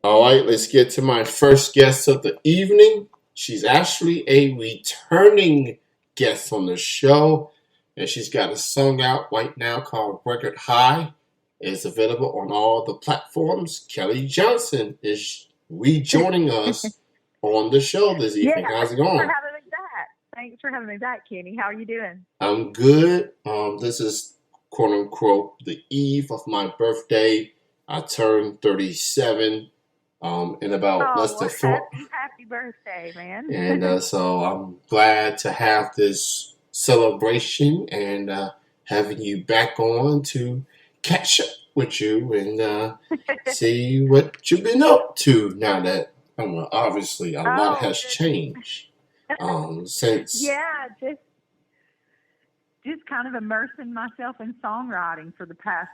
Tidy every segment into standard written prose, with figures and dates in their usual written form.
All right, let's get to my first guest of the evening. She's actually a returning guest on the show, and she's got a song out right now called Record High. It's available on all the platforms. Kelli Johnson is rejoining us on the show this Yeah, evening. How's it thanks for going? having me back. Thanks for having me back, Kenny. How are you doing? I'm good. This is quote unquote the eve of my birthday. I turned 37 in about less Oh, than well, four. happy birthday, man. And so I'm glad to have this celebration and having you back on to catch up with you and see what you've been up to now that obviously a lot Oh, has goodness. changed since. Yeah, just kind of immersing myself in songwriting for the past,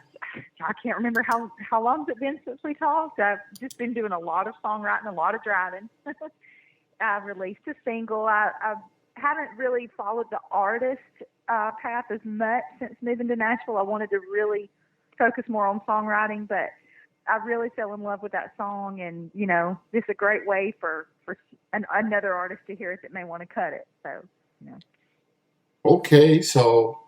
I can't remember how long it's been since we talked. I've just been doing a lot of songwriting, a lot of driving. I've released a single. I haven't really followed the artist path as much since moving to Nashville. I wanted to really focus more on songwriting, but I really fell in love with that song, and it's a great way for another artist to hear it that may want to cut it. So, you know. Okay, so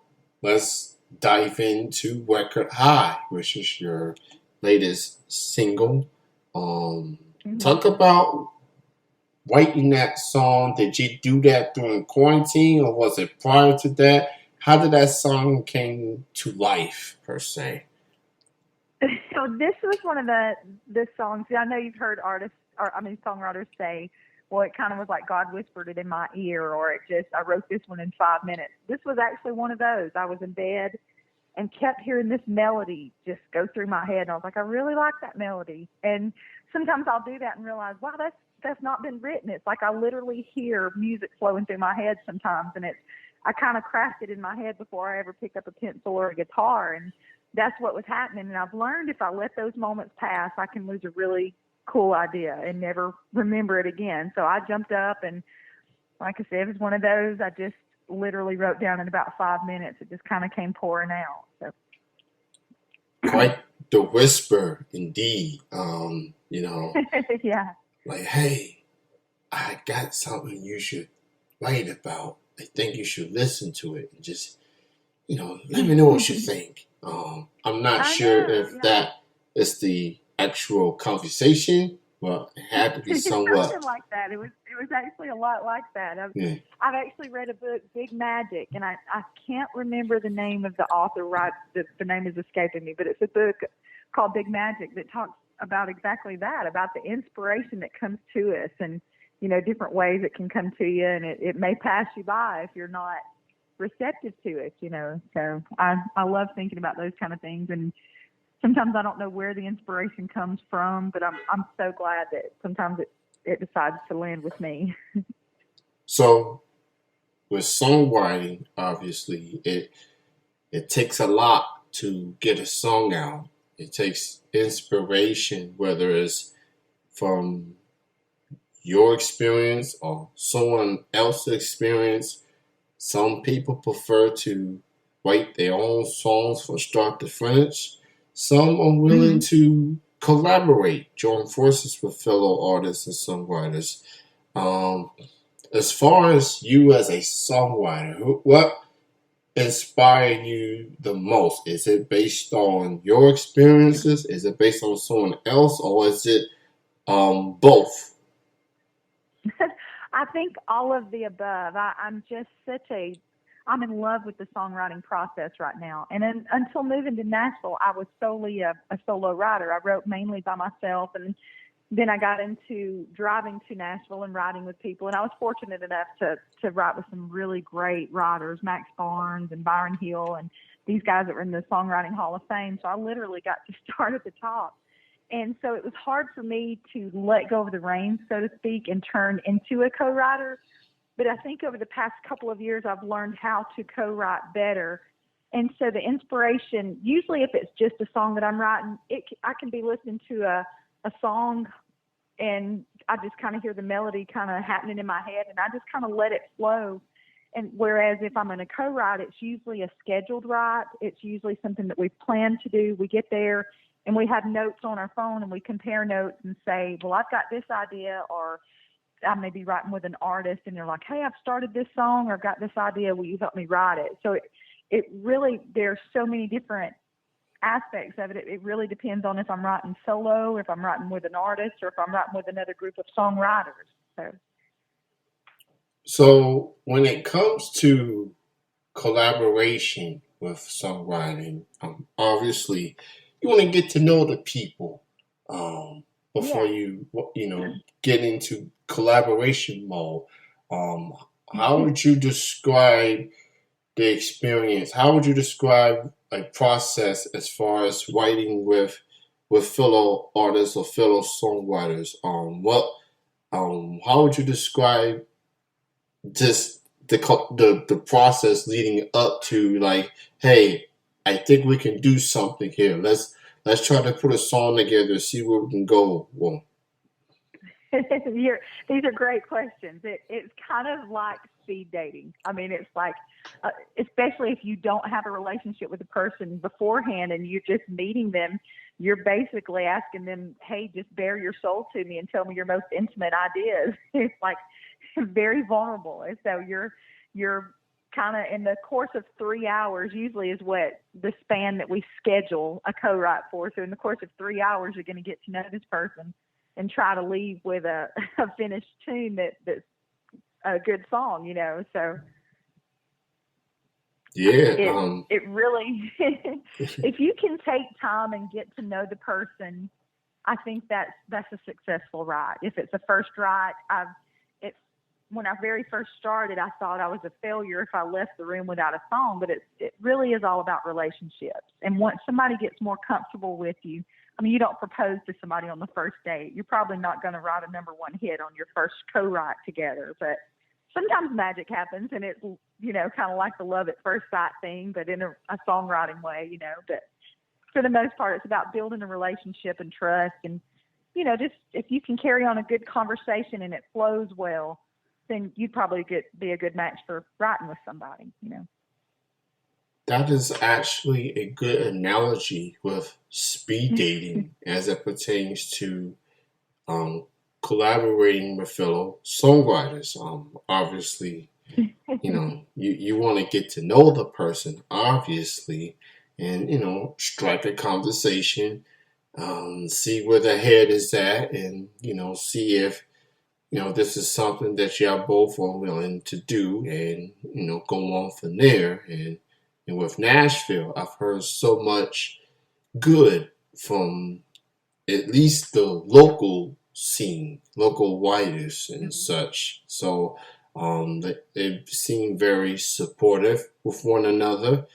let's dive into Record High, which is your latest single. Um, Mhm. Talk about writing that song. Did you do that during quarantine, or was it prior to that? How did that song came to life per se? So this was one of the songs. I know you've heard artists, or I mean songwriters say, "Well, it kind of was like God whispered it in my ear," or it just I wrote this one in 5 minutes. This was actually one of those. I was in bed and kept hearing this melody just go through my head, and I was like, I really like that melody. And sometimes I'll do that and realize, wow, that's not been written. It's like I literally hear music flowing through my head sometimes, and it's I kind of crafted in my head before I ever picked up a pencil or a guitar, and that's what was happening. And I've learned if I let those moments pass, I can lose a really cool idea and never remember it again. So I jumped up, and like I said, it was one of those I just literally wrote down in about 5 minutes. It just kind of came pouring out. So Quite the whisper, indeed. yeah. Like, hey, I got something you should write about. I think you should listen to it and just let me know what you think. I'm not I sure know. if that is the actual conversation, but it had to be It's somewhat. something like that. It was actually a lot like that. Yeah. I've actually read a book, Big Magic, and I can't remember the name of the author. Right, the name is escaping me, but it's a book called Big Magic that talks about exactly that, about the inspiration that comes to us, and different ways it can come to you, and it may pass you by if you're not receptive to it. So I love thinking about those kind of things, and sometimes I don't know where the inspiration comes from, but I'm so glad that sometimes it decides to land with me. So with songwriting, obviously, it takes a lot to get a song out. It takes inspiration, whether it's from your experience or someone else's experience. Some people prefer to write their own songs from start to finish. Some are willing Hmm. to collaborate, join forces with fellow artists and songwriters. Um, as far as you as a songwriter, what inspired you the most? Is it based on your experiences? Is it based on someone else, or is it both? I think all of the above. I'm just I'm in love with the songwriting process right now. And until moving to Nashville, I was solely a solo writer. I wrote mainly by myself, and then I got into driving to Nashville and writing with people. And I was fortunate enough to write with some really great writers, Max Barnes and Byron Hill, and these guys that were in the Songwriting Hall of Fame. So I literally got to start at the top. And so it was hard for me to let go of the reins, so to speak, and turn into a co-writer. But I think over the past couple of years, I've learned how to co-write better. And so the inspiration, usually if it's just a song that I'm writing, I can be listening to a song, and I just kind of hear the melody kind of happening in my head, and I just kind of let it flow. And whereas if I'm going to co-write, it's usually a scheduled write. It's usually something that we've planned to do. We get there, and we have notes on our phone and we compare notes and say, well, I've got this idea, or I may be writing with an artist and they're like, hey, I've started this song or I've got this idea. Will you help me write it? So it really, there's so many different aspects of it. It really depends on if I'm writing solo, if I'm writing with an artist, or if I'm writing with another group of songwriters. So, So when it comes to collaboration with songwriting, obviously you want to get to know the people before yeah. you get into collaboration mode. Um, how Mhm. would you describe the experience? How would you describe a process as far as writing with fellow artists or fellow songwriters? What how would you describe just the process leading up to, like, hey, I think we can do something here. Let's try to put a song together, see where we can go. Well, These are great questions. It's kind of like speed dating. I mean, it's like, especially if you don't have a relationship with the person beforehand and you're just meeting them, you're basically asking them, hey, just bare your soul to me and tell me your most intimate ideas. It's like very vulnerable. And so you're kind of in the course of 3 hours, usually is what the span that we schedule a co-write for. So in the course of 3 hours, you're going to get to know this person and try to leave with a finished tune that's a good song, you know. So yeah, it really, if you can take time and get to know the person, I think that's a successful ride. If it's a first ride, it's when I very first started, I thought I was a failure if I left the room without a song. But it really is all about relationships. And once somebody gets more comfortable with you, I mean, you don't propose to somebody on the first date. You're probably not going to write a number one hit on your first co-write together. But sometimes magic happens, and it's, you know, kind of like the love at first sight thing, but in a songwriting way, you know. But for the most part, it's about building a relationship and trust. And, you know, just if you can carry on a good conversation and it flows well, then you'd probably be a good match for writing with somebody, you know. that is actually a good analogy with speed dating as it pertains to um, collaborating with fellow songwriters. Obviously, you want to get to know the person, obviously, and strike a conversation, see where the head is at, and see if this is something that y'all both are willing to do, and go on from there. And with Nashville, I've heard so much good from at least the local scene, local writers and Mhm. such. So they seem very supportive with one another,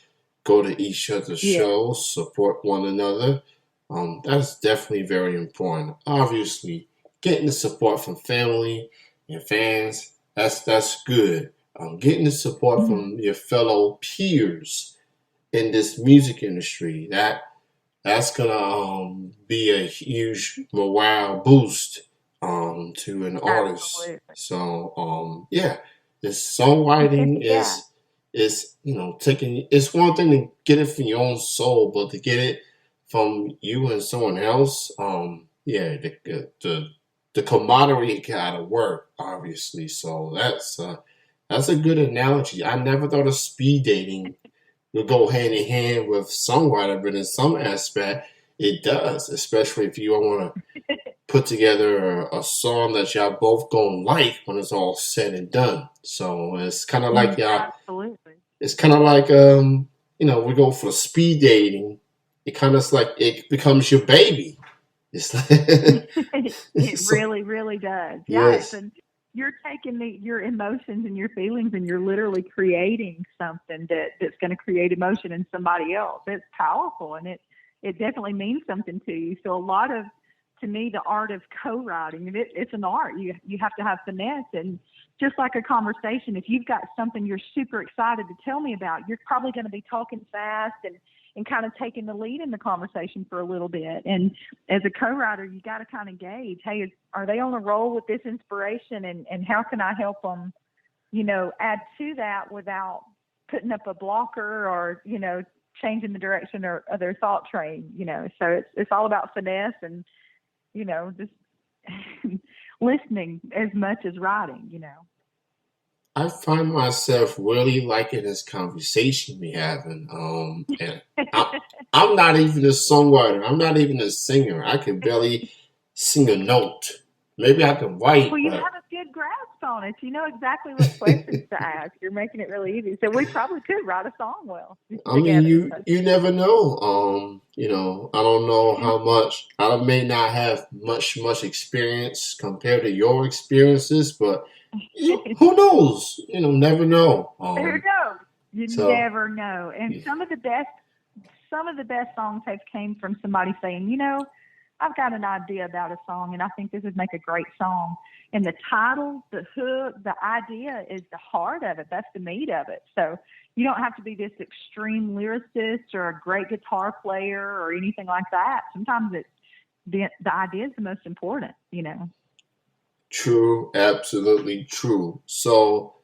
go to each other's Yeah. shows, support one another. That's definitely very important. Obviously, getting the support from family and fans, that's good. Getting the support Mhm. from your fellow peers in this music industry, that's gonna be a huge morale boost to an artist. Absolutely. So yeah, this songwriting Yeah. is taking, it's one thing to get it from your own soul, but to get it from you and someone else, yeah, the camaraderie gotta work, obviously. So that's a good analogy. I never thought of speed dating will go hand in hand with songwriter, but in some aspect, it does, especially if you want to put together a song that y'all both gonna like when it's all said and done. So it's kind of like y'all. Absolutely. It's kind of like we go for speed dating. It kind of like it becomes your baby. It's like It so, really, really does. Yeah, yes, you're taking your emotions and your feelings and you're literally creating something that's going to create emotion in somebody else. It's powerful, and it definitely means something to you. So a lot of, to me, the art of co-writing, it's an art. You have to have finesse, and just like a conversation, if you've got something you're super excited to tell me about, you're probably going to be talking fast and kind of taking the lead in the conversation for a little bit. And as a co-writer, you got to kind of gauge, hey, are they on a roll with this inspiration, and how can I help them, you know, add to that without putting up a blocker or, you know, changing the direction of their thought train. So it's all about finesse and just listening as much as writing. I find myself really liking this conversation we having. And I'm not even a songwriter. I'm not even a singer. I can barely sing a note. Maybe I can write, Well, you but have a good grasp on it. You know exactly what questions to ask. You're making it really easy. So we probably could write a song well I mean, together. you never know. I don't know how much. I may not have much experience compared to your experiences, but who knows? Never know. Who knows? You So never know. And yeah. some of the best songs have came from somebody saying, I've got an idea about a song, and I think this would make a great song. And the title, the hook, the idea is the heart of it. That's the meat of it. So you don't have to be this extreme lyricist or a great guitar player or anything like that. Sometimes the idea is the most important. True, absolutely true. So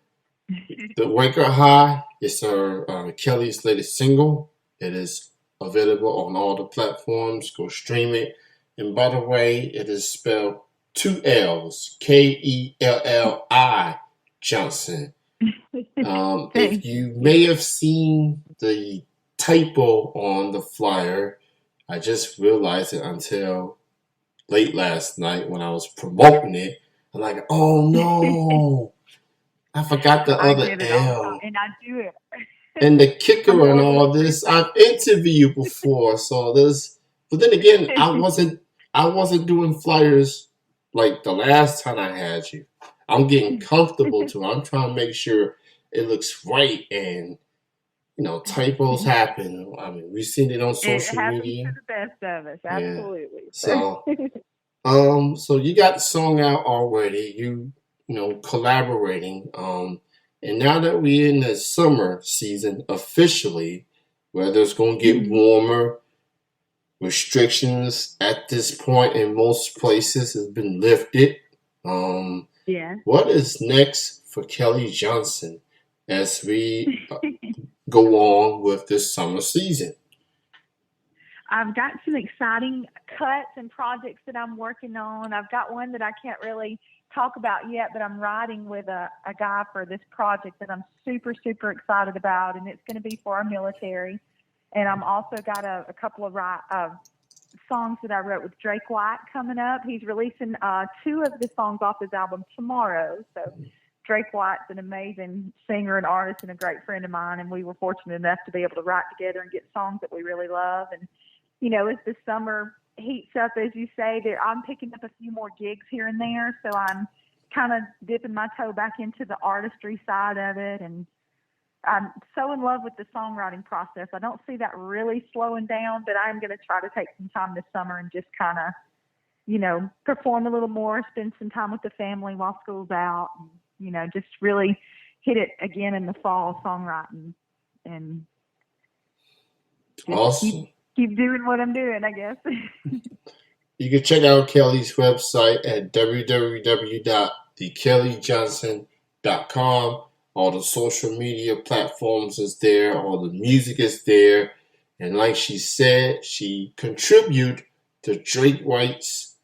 the Wake Up High is Kelly's latest single. It is available on all the platforms. Go stream it. And by the way, it is spelled two L's, Kelli Johnson. If Thank you may have seen the typo on the flyer, I just realized it until late last night when I was promoting it. I'm like, oh you. no, I forgot the I other get it all the time, L. and I do it. And the I'm kicker on horrible all at this, proofing. I've interviewed you before, so but then again, I wasn't doing flyers like the last time I had you. I'm getting comfortable too. I'm trying to make sure it looks right, and typos happen. I mean, we've seen it on It social happens to media. the best of us, Yeah. absolutely. So, so you got the song out already. Collaborating. And now that we're in the summer season officially, weather's gonna get Mhm. warmer. Restrictions at this point in most places has been lifted. Um, Yeah. what is next for Kelli Johnson as we go on with this summer season? I've got some exciting cuts and projects that I'm working on. I've got one that I can't really talk about yet, but I'm writing with a guy for this project that I'm super, super excited about, and it's going to be for our military. And I'm also got a couple of songs that I wrote with Drake White coming up. He's releasing two of the songs off his album tomorrow. So Drake White's an amazing singer and artist and a great friend of mine, and we were fortunate enough to be able to write together and get songs that we really love. And as the summer heats up, as you say, I'm picking up a few more gigs here and there, so I'm kind of dipping my toe back into the artistry side of it, and I'm so in love with the songwriting process. I don't see that really slowing down, but I'm going to try to take some time this summer and just kind of, perform a little more, spend some time with the family while school's out, and, just really hit it again in the fall songwriting and just keep Awesome. keep doing what I'm doing, I guess. You can check out Kelly's website at www.thekellyjohnson.com. All the social media platforms is there. All the music is there. And like she said, she contribute to Drake White's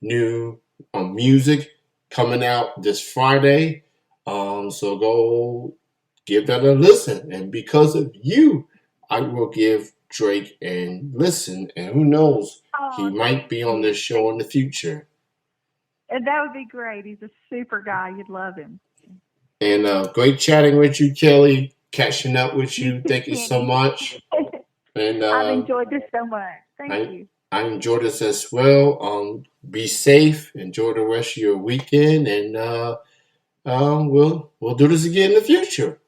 new music coming out this Friday. So go give that a listen. And because of you, I will give Drake and listen. And who knows, he Oh, might thank be on you. this show in the future. And that would be great. He's a super guy. You'd love him. And great chatting with you, Kelly. Catching up with You you. too, Thank you so Kenny. much. And I've enjoyed this so much. Thank I you. I enjoyed this as well. Be safe. Enjoy the rest of your weekend, and we'll do this again in the future.